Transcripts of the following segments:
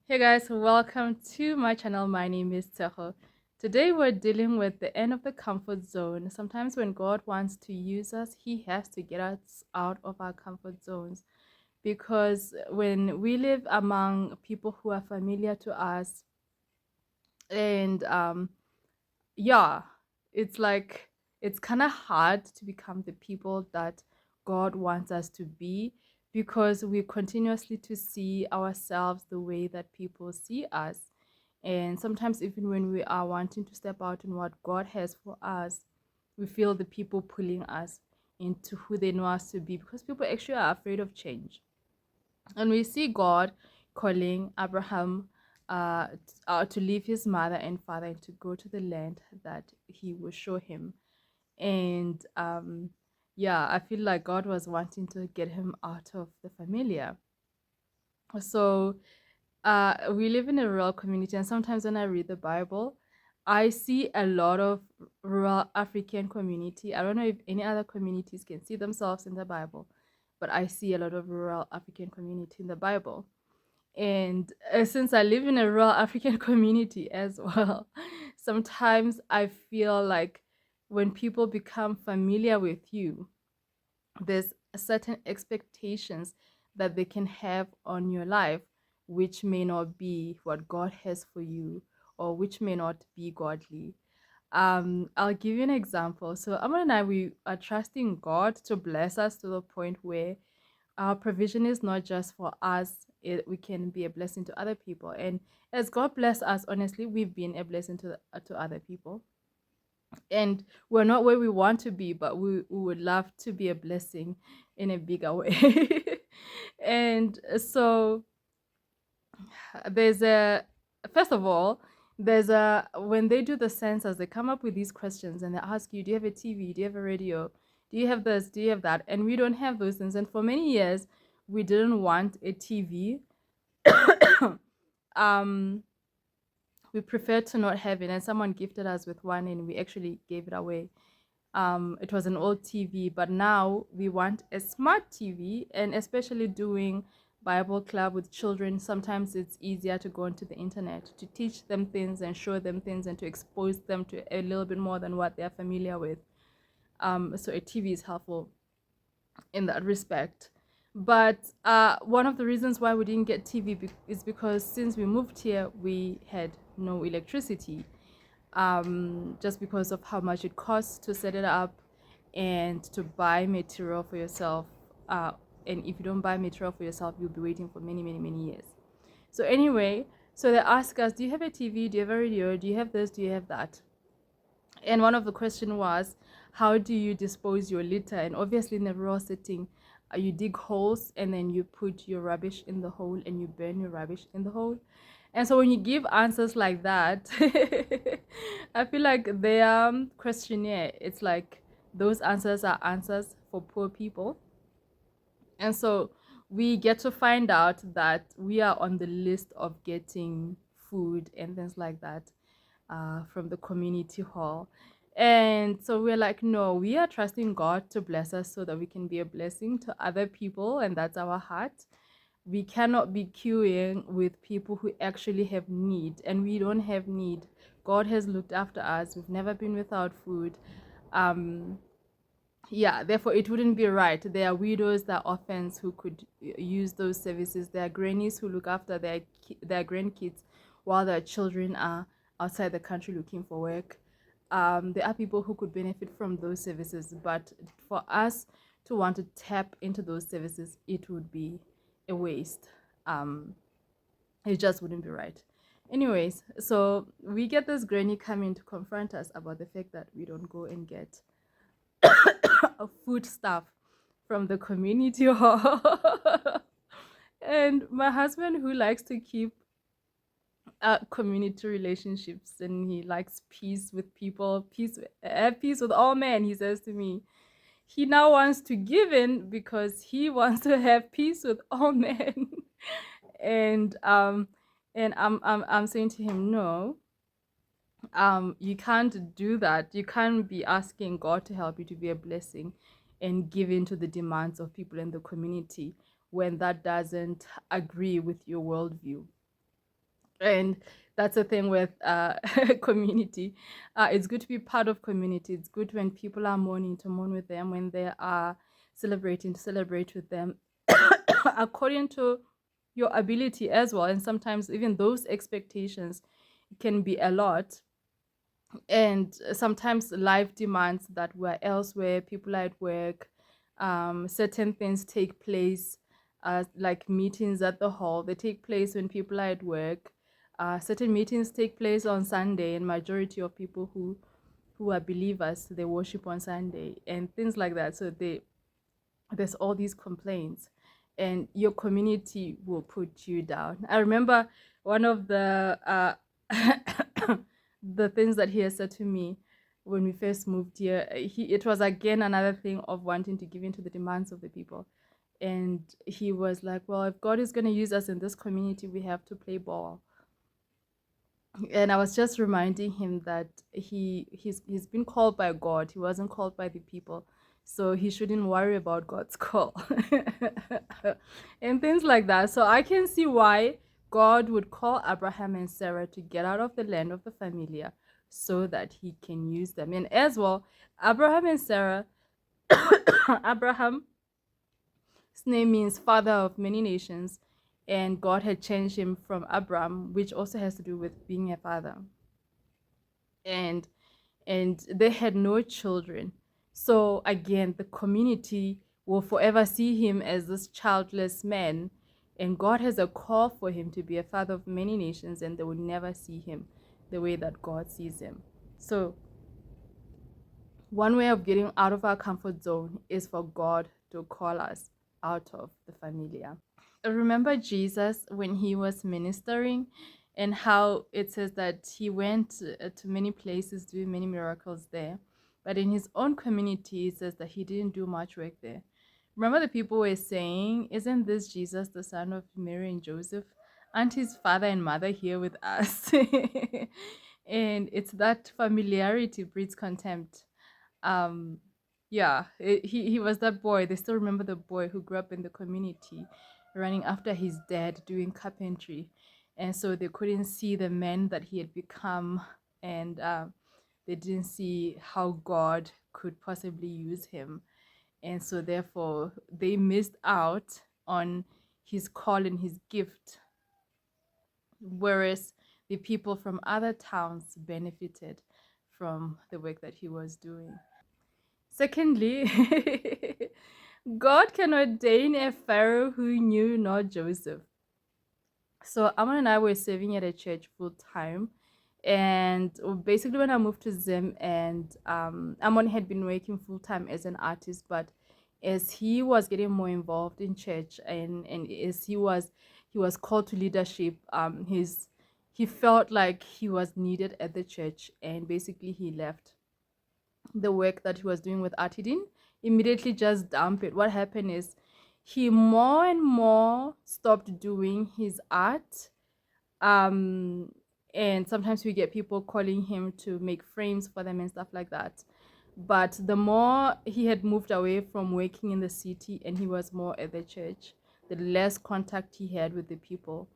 Hey guys, welcome to my channel. My name is Tshego. Today we're dealing with the end of the comfort zone. Sometimes when God wants to use us, He has to get us out of our comfort zones. Because when we live among people who are familiar to us, and yeah, it's like it's kind of hard to become the people that God wants us to be because we continuously to see ourselves the way that people see us. And sometimes even when we are wanting to step out in what God has for us, we feel the people pulling us into who they know us to be because people actually are afraid of change. And we see God calling Abraham to leave his mother and father and to go to the land that he will show him. And yeah, I feel like God was wanting to get him out of the familiar. So we live in a rural community, and sometimes when I read the Bible, I see a lot of rural African community. I don't know if any other communities can see themselves in the Bible, but I see a lot of rural African community in the Bible. And since I live in a rural African community as well, sometimes I feel like when people become familiar with you, there's certain expectations that they can have on your life, which may not be what God has for you or which may not be godly. I'll give you an example. So Amar and I, we are trusting God to bless us to the point where our provision is not just for us, we can be a blessing to other people. And as God bless us, honestly, we've been a blessing to other people. And we're not where we want to be, but we would love to be a blessing in a bigger way. And so there's a first of all, there's a when they do the census, they come up with these questions and they ask you, do you have a TV? Do you have a radio? Do you have this? Do you have that? And we don't have those things. And for many years, we didn't want a TV. um we preferred to not have it, and someone gifted us with one and we actually gave it away. It was an old TV, but now we want a smart TV. And especially doing Bible club with children, sometimes it's easier to go onto the internet to teach them things and show them things and to expose them to a little bit more than what they're familiar with. So a TV is helpful in that respect. But one of the reasons why we didn't get TV is because since we moved here, we had no electricity, just because of how much it costs to set it up and to buy material for yourself. And if you don't buy material for yourself, you'll be waiting for many, many, many years. So anyway, so they ask us, do you have a TV? Do you have a radio? Do you have this? Do you have that? And one of the question was, how do you dispose your litter? And obviously in a rural setting, you dig holes and then you put your rubbish in the hole and you burn your rubbish in the hole. And so when you give answers like that, I feel like their questionnaire, it's like those answers are answers for poor people. And so we get to find out that we are on the list of getting food and things like that, from the community hall. And so we're like, no, we are trusting God to bless us so that we can be a blessing to other people. And that's our heart. We cannot be queuing with people who actually have need, and we don't have need. God has looked after us. We've never been without food. Um, yeah, therefore it wouldn't be right. There are widows, there are orphans who could use those services. There are grannies who look after their grandkids while their children are outside the country looking for work. There are people who could benefit from those services, but for us to want to tap into those services, it would be a waste. um it just wouldn't be right. Anyways, so we get this granny coming to confront us about the fact that we don't go and get food stuff from the community hall. And my husband, who likes to keep community relationships and he likes peace with people, peace with all men, he says to me, he now wants to give in because he wants to have peace with all men. and I'm saying to him, no, you can't do that. You can't be asking God to help you to be a blessing and give in to the demands of people in the community when that doesn't agree with your worldview. And that's the thing with community. It's good to be part of community. It's good when people are mourning to mourn with them, when they are celebrating to celebrate with them, according to your ability as well. And sometimes even those expectations can be a lot. And sometimes life demands that we're elsewhere, people are at work, certain things take place, like meetings at the hall, they take place when people are at work. Certain meetings take place on Sunday, and majority of people who are believers, they worship on Sunday and things like that. So there's all these complaints, and your community will put you down. I remember one of the things that he has said to me when we first moved here. It was again another thing of wanting to give in to the demands of the people. And he was like, well, if God is going to use us in this community, we have to play ball. And I was just reminding him that he's been called by God. He wasn't called by the people, so he shouldn't worry about God's call and things like that. So I can see why God would call Abraham and Sarah to get out of the land of the familiar, so that he can use them. And as well, Abraham and Sarah, Abraham, his name means father of many nations, and God had changed him from Abram, which also has to do with being a father. And they had no children. So again, the community will forever see him as this childless man, and God has a call for him to be a father of many nations, and they will never see him the way that God sees him. So one way of getting out of our comfort zone is for God to call us out of the familiar. Remember Jesus when he was ministering, and how it says that he went to many places doing many miracles there, but in his own community it says that he didn't do much work there. Remember, the people were saying, isn't this Jesus the son of Mary and Joseph? Aren't his father and mother here with us? And it's that familiarity breeds contempt. um yeah, he was that boy. They still remember the boy who grew up in the community, running after his dad doing carpentry, and so they couldn't see the man that he had become. And they didn't see how God could possibly use him, and so therefore they missed out on his call and his gift, whereas the people from other towns benefited from the work that he was doing. Secondly, God can ordain a Pharaoh who knew not Joseph. So Amon and I were serving at a church full time. And basically, when I moved to Zim, and Amon had been working full time as an artist, but as he was getting more involved in church, and as he was called to leadership, he felt like he was needed at the church, and basically he left the work that he was doing with Artidin, immediately just dump it. What happened is he more and more stopped doing his art. Um, and sometimes we get people calling him to make frames for them and stuff like that. But the more he had moved away from working in the city and he was more at the church, the less contact he had with the people.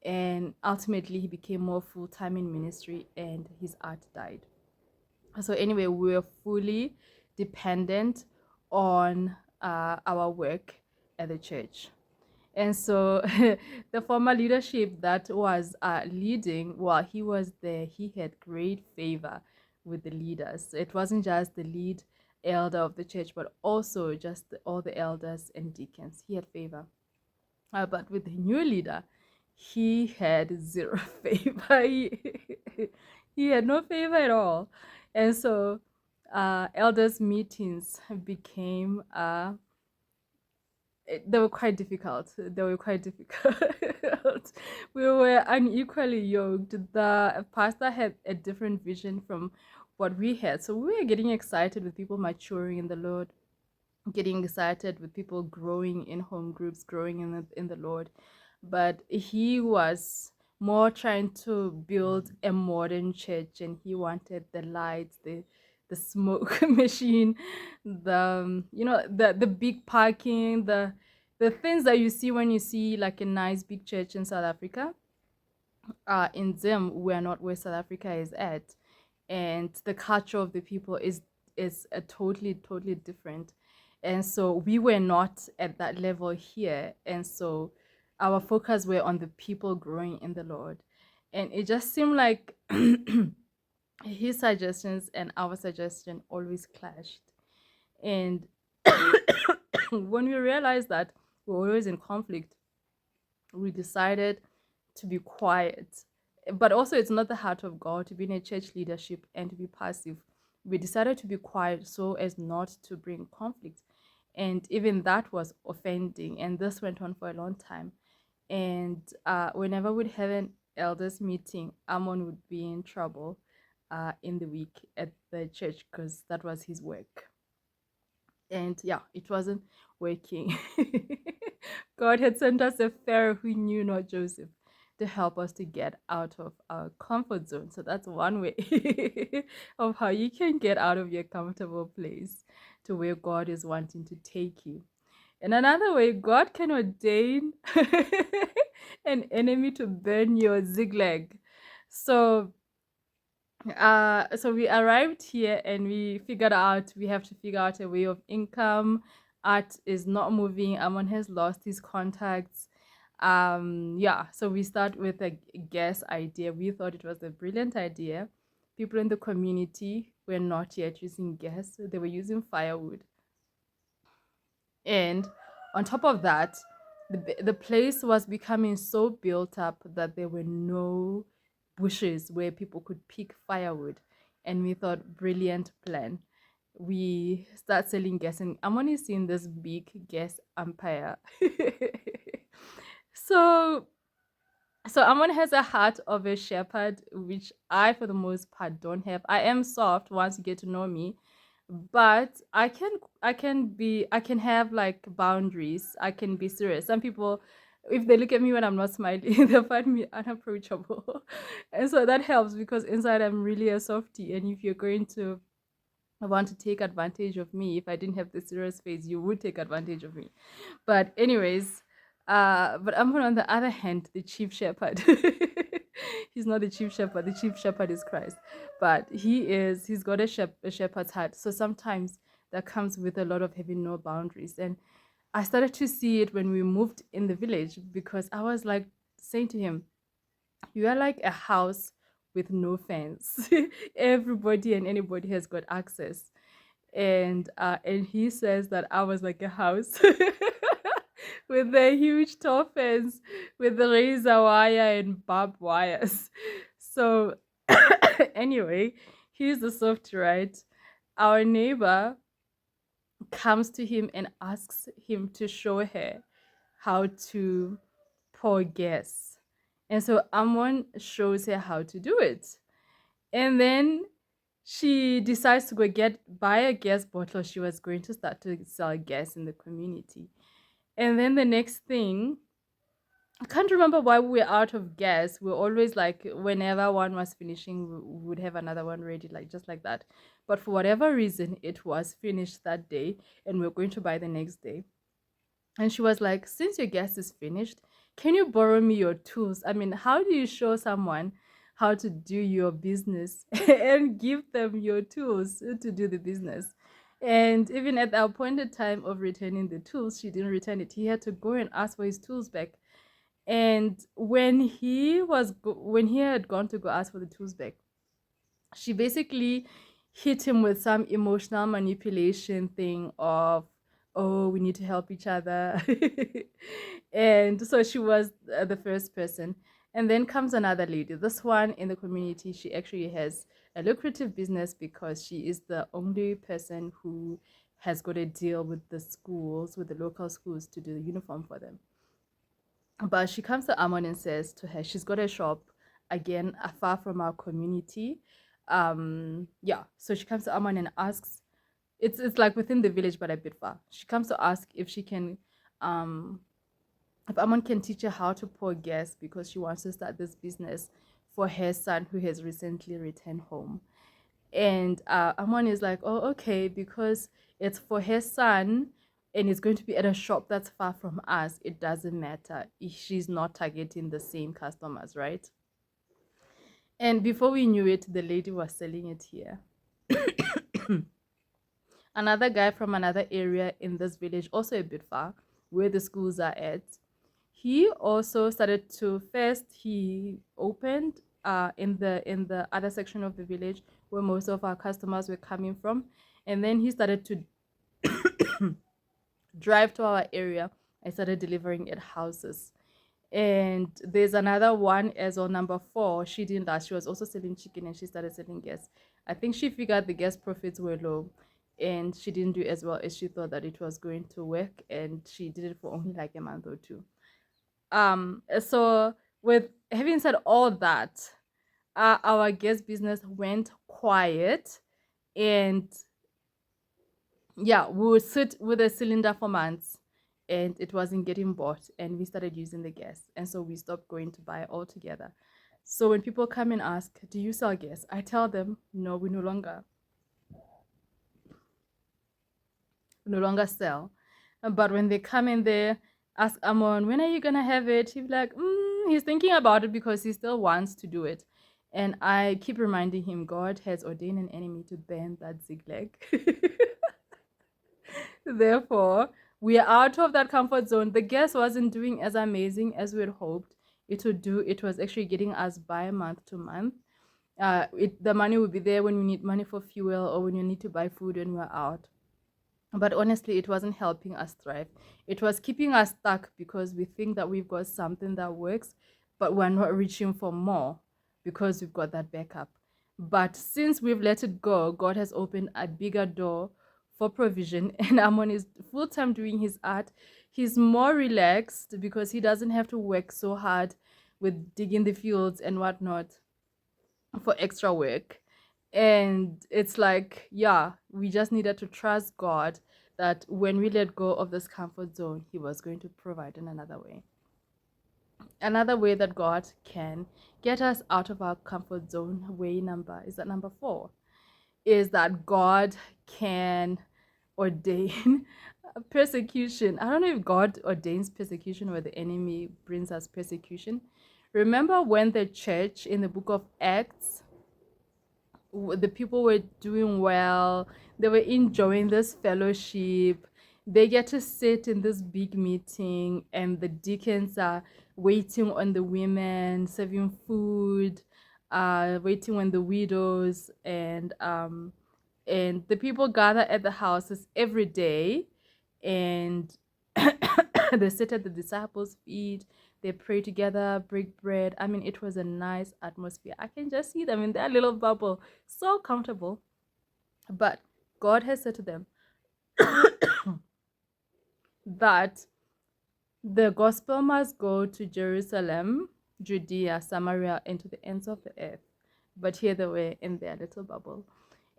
And ultimately, he became more full time in ministry, and his art died. So anyway, we were fully dependent on our work at the church. And so the former leadership that was leading, while he was there, he had great favor with the leaders. It wasn't just the lead elder of the church, but also just all the elders and deacons. He had favor. But with the new leader, he had zero favor. He had no favor at all. And so elders' meetings became, they were quite difficult. They were quite difficult. We were unequally yoked. The pastor had a different vision from what we had. So we were getting excited with people maturing in the Lord, getting excited with people growing in home groups, growing in the Lord. But he was more trying to build a modern church, and he wanted the lights, the smoke machine, the big parking, the things that you see when you see like a nice big church in South Africa. in Zim, we're not where South Africa is at, and the culture of the people is a totally different. And so we were not at that level here, and so our focus were on the people growing in the Lord, and it just seemed like his suggestions and our suggestion always clashed. And when we realized that we're always in conflict, we decided to be quiet. But also, it's not the heart of God to be in a church leadership and to be passive. We decided to be quiet so as not to bring conflict. And even that was offending. And this went on for a long time. And whenever we'd have an elders meeting, Amon would be in trouble in the week at the church because that was his work. And yeah, it wasn't working. God had sent us a Pharaoh who knew not Joseph to help us to get out of our comfort zone. So that's one way of how you can get out of your comfortable place to where God is wanting to take you. And another way, God can ordain an enemy to burn your zigzag. So so we arrived here and we figured out we have to figure out a way of income. Art is not moving. Amon has lost his contacts. Yeah, so we start with a gas idea. We thought it was a brilliant idea. People in the community were not yet using gas, they were using firewood. And on top of that, the place was becoming so built up that there were no bushes where people could pick firewood. And we thought, brilliant plan. We start selling gas, and I'm only seeing this big gas empire. so so Amon has a heart of a shepherd, which I, for the most part, don't have. I am soft once you get to know me, but I can have like boundaries. I can be serious. Some people, if they look at me when I'm not smiling, they find me unapproachable, and so that helps because inside I'm really a softie. And if you're going to want to take advantage of me, if I didn't have the serious face, you would take advantage of me. But anyways, but I'm on the other hand, the chief shepherd. He's not the chief shepherd. The chief shepherd is Christ, but he's got a shepherd's heart. So sometimes that comes with a lot of having no boundaries. And I started to see it when we moved in the village because I was like saying to him, "You are like a house with no fence. Everybody and anybody has got access." And he says that I was like a house with a huge tall fence with the razor wire and barbed wires. So anyway, here's the soft right. Our neighbor comes to him and asks him to show her how to pour gas. And so Amon shows her how to do it. And then she decides to buy a gas bottle. She was going to start to sell gas in the community. And then the next thing, I can't remember why we were out of gas. We are always like, whenever one was finishing, we would have another one ready, like just like that. But for whatever reason, it was finished that day, and we are going to buy the next day. And she was like, "Since your gas is finished, can you borrow me your tools?" I mean, how do you show someone how to do your business and give them your tools to do the business? And even at the appointed time of returning the tools, she didn't return it. He had to go and ask for his tools back. And when he had gone to go ask for the tools back, she basically hit him with some emotional manipulation thing of, "Oh, we need to help each other." And so she was the first person. And then comes another lady. This one in the community, she actually has a lucrative business because she is the only person who has got a deal with the schools, with the local schools, to do the uniform for them. But she comes to Amon and says to her, she's got a shop again far from our community. Yeah, so she comes to Amon and asks, it's like within the village but a bit far. She comes to ask if she can if Amon can teach her how to pour gas because she wants to start this business for her son who has recently returned home. And Amon is like, "Oh, okay, because it's for her son and it's going to be at a shop that's far from us. It doesn't matter if she's not targeting the same customers, right?" And before we knew it, the lady was selling it here. Another guy from another area in this village, also a bit far, where the schools are at, he also started to first he opened in the other section of the village where most of our customers were coming from, and then he started to drive to our area. I started delivering at houses. And there's another one as well, number 4. She didn't last. She was also selling chicken and she started selling gas. I think she figured the gas profits were low and she didn't do as well as she thought that it was going to work, and she did it for only like a month or two. So with having said all that, our gas business went quiet, and yeah, we would sit with a cylinder for months and it wasn't getting bought, and we started using the gas, and so we stopped going to buy altogether. So when people come and ask, do you sell gas, I tell them no, we no longer sell. But when they come in there, ask Amon, when are you gonna have it, he'll be like, he's thinking about it because he still wants to do it. And I keep reminding him, God has ordained an enemy to bend that zigzag. Therefore, we are out of that comfort zone. The gas wasn't doing as amazing as we had hoped it would do. It was actually getting us by month to month. The money would be there when we need money for fuel or when you need to buy food when we're out. But honestly, it wasn't helping us thrive. It was keeping us stuck because we think that we've got something that works, but we're not reaching for more because we've got that backup. But since we've let it go, God has opened a bigger door for provision. And Amon is full time doing his art. He's more relaxed because he doesn't have to work so hard with digging the fields and whatnot for extra work. And it's like, yeah, we just needed to trust God that when we let go of this comfort zone, He was going to provide in another way. Another way that God can get us out of our comfort zone, number 4, is that God can ordain persecution. I don't know if God ordains persecution or the enemy brings us persecution. Remember when the church in the book of Acts, the people were doing well, they were enjoying this fellowship, they get to sit in this big meeting and the deacons are waiting on the women, serving food, waiting on the widows, and the people gather at the houses every day, and they sit at the disciples' feet, they pray together, break bread. I mean, it was a nice atmosphere. I can just see them in their little bubble, so comfortable. But God has said to them that the gospel must go to Jerusalem, Judea, Samaria, and to the ends of the earth. But here they were in their little bubble.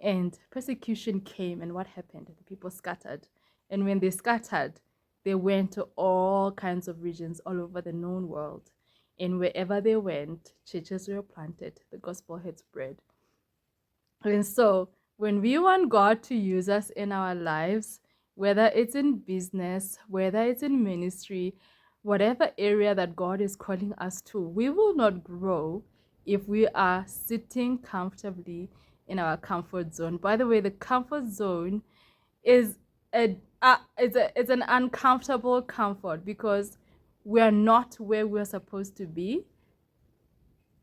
And persecution came, and what happened? The people scattered. And when they scattered, they went to all kinds of regions all over the known world. And wherever they went, churches were planted, the gospel had spread. And so, when we want God to use us in our lives, whether it's in business, whether it's in ministry, whatever area that God is calling us to, we will not grow if we are sitting comfortably in our comfort zone. By the way, the comfort zone is it's an uncomfortable comfort because we are not where we're supposed to be,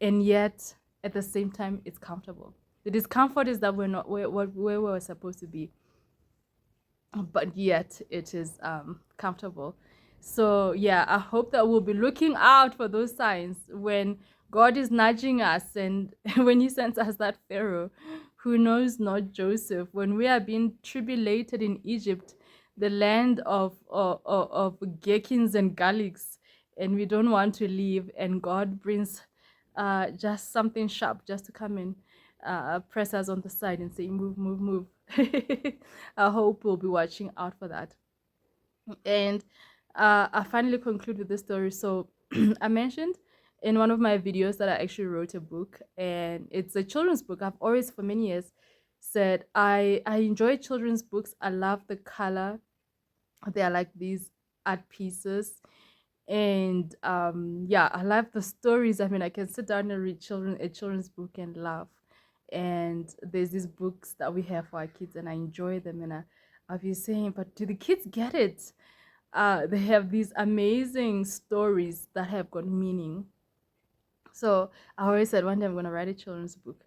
and yet at the same time it's comfortable. The discomfort is that we're not where we're supposed to be, but yet it is comfortable. So yeah, I hope that we'll be looking out for those signs when God is nudging us, and when He sends us that Pharaoh who knows not Joseph, when we are being tribulated in Egypt, the land of gherkins and garlics, and we don't want to leave, and God brings just something sharp just to come in, press us on the side and say, move, move, move. I hope we'll be watching out for that. And I finally conclude with this story. So I mentioned in one of my videos that I actually wrote a book, and it's a children's book. I've always, for many years, said I enjoy children's books. I love the color. They are like these art pieces. And yeah, I love the stories. I mean, I can sit down and read a children's book and laugh. And there's these books that we have for our kids, and I enjoy them. And I'll be saying, but do the kids get it? They have these amazing stories that have got meaning. So I always said one day I'm going to write a children's book.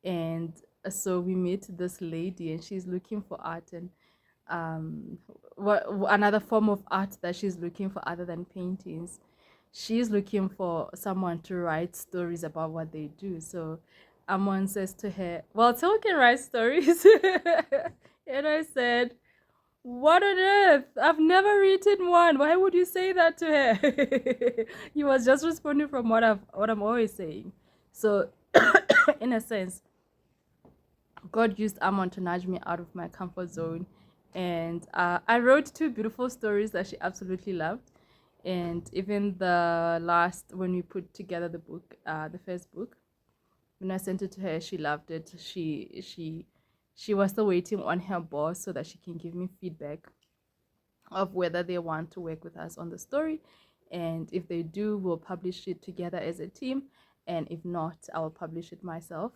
And so we met this lady, and she's looking for art. And what another form of art that she's looking for other than paintings, she's looking for someone to write stories about what they do. So Amon says to her, well, Till can write stories. And I said, what on earth? I've never written one. Why would you say that to her? He was just responding from what I'm always saying. So in a sense, God used Amon to nudge me out of my comfort zone. And I wrote two beautiful stories that she absolutely loved. And even the last, when we put together the book, the first book, when I sent it to her, she loved it. She was still waiting on her boss so that she can give me feedback of whether they want to work with us on the story. And if they do, we'll publish it together as a team. And if not, I'll publish it myself.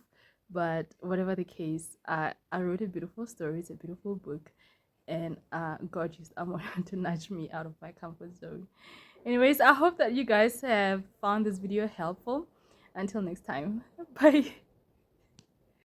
But whatever the case, I wrote a beautiful story. It's a beautiful book. And God used Amon to nudge me out of my comfort zone. Anyways, I hope that you guys have found this video helpful. Until next time, bye.